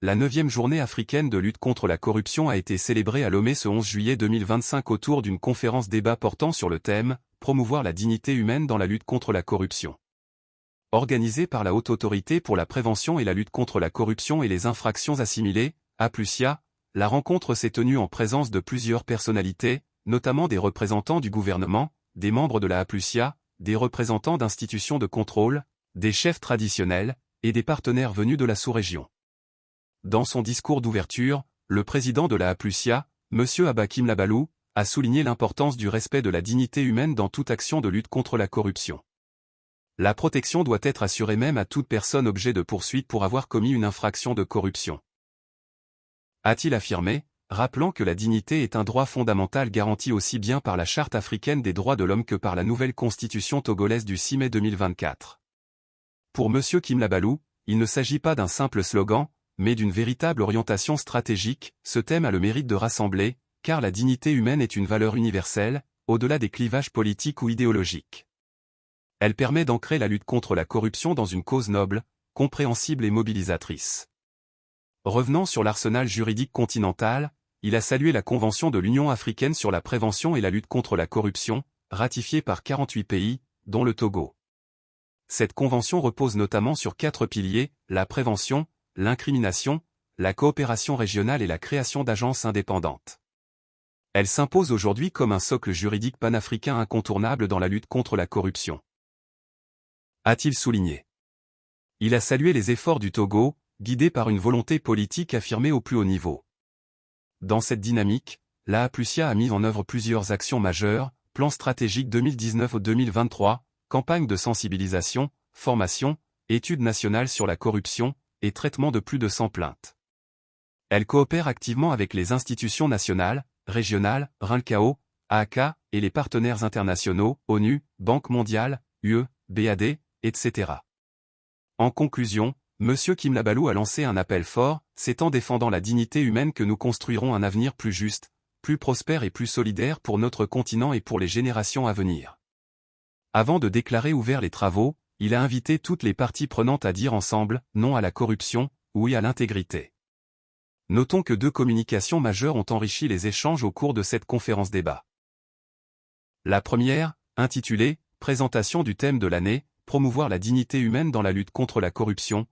la 9e journée africaine de lutte contre la corruption a été célébrée à Lomé ce 11 juillet 2025 autour d'une conférence débat portant sur le thème « Promouvoir la dignité humaine dans la lutte contre la corruption ». Organisée par la Haute Autorité pour la prévention et la lutte contre la corruption et les infractions assimilées, HAPLUSIA, la rencontre s'est tenue en présence de plusieurs personnalités, notamment des représentants du gouvernement, des membres de la HAPLUSIA, des représentants d'institutions de contrôle, des chefs traditionnels, et des partenaires venus de la sous-région. Dans son discours d'ouverture, le président de la HAPLUSIA, M. Abba Kimlabalou, a souligné l'importance du respect de la dignité humaine dans toute action de lutte contre la corruption. La protection doit être assurée même à toute personne objet de poursuite pour avoir commis une infraction de corruption, a-t-il affirmé, rappelant que la dignité est un droit fondamental garanti aussi bien par la Charte africaine des droits de l'homme que par la nouvelle constitution togolaise du 6 mai 2024. Pour M. Kimlabalou, il ne s'agit pas d'un simple slogan, mais d'une véritable orientation stratégique. Ce thème a le mérite de rassembler, car la dignité humaine est une valeur universelle, au-delà des clivages politiques ou idéologiques. Elle permet d'ancrer la lutte contre la corruption dans une cause noble, compréhensible et mobilisatrice. Revenant sur l'arsenal juridique continental, il a salué la Convention de l'Union africaine sur la prévention et la lutte contre la corruption, ratifiée par 48 pays, dont le Togo. Cette convention repose notamment sur 4 piliers, la prévention, l'incrimination, la coopération régionale et la création d'agences indépendantes. Elle s'impose aujourd'hui comme un socle juridique panafricain incontournable dans la lutte contre la corruption, a-t-il souligné. Il a salué les efforts du Togo, guidés par une volonté politique affirmée au plus haut niveau. Dans cette dynamique, la HAPLUSIA a mis en œuvre plusieurs actions majeures, plan stratégique 2019-2023, campagne de sensibilisation, formation, études nationales sur la corruption, et traitement de plus de 100 plaintes. Elle coopère activement avec les institutions nationales, régionales, RINCAO, AAK, et les partenaires internationaux, ONU, Banque mondiale, UE, BAD, etc. En conclusion, M. Kimlabalou a lancé un appel fort, c'est en défendant la dignité humaine que nous construirons un avenir plus juste, plus prospère et plus solidaire pour notre continent et pour les générations à venir. Avant de déclarer ouverts les travaux, il a invité toutes les parties prenantes à dire ensemble « non à la corruption, oui à l'intégrité ». Notons que 2 communications majeures ont enrichi les échanges au cours de cette conférence débat. La première, intitulée « Présentation du thème de l'année », promouvoir la dignité humaine dans la lutte contre la corruption,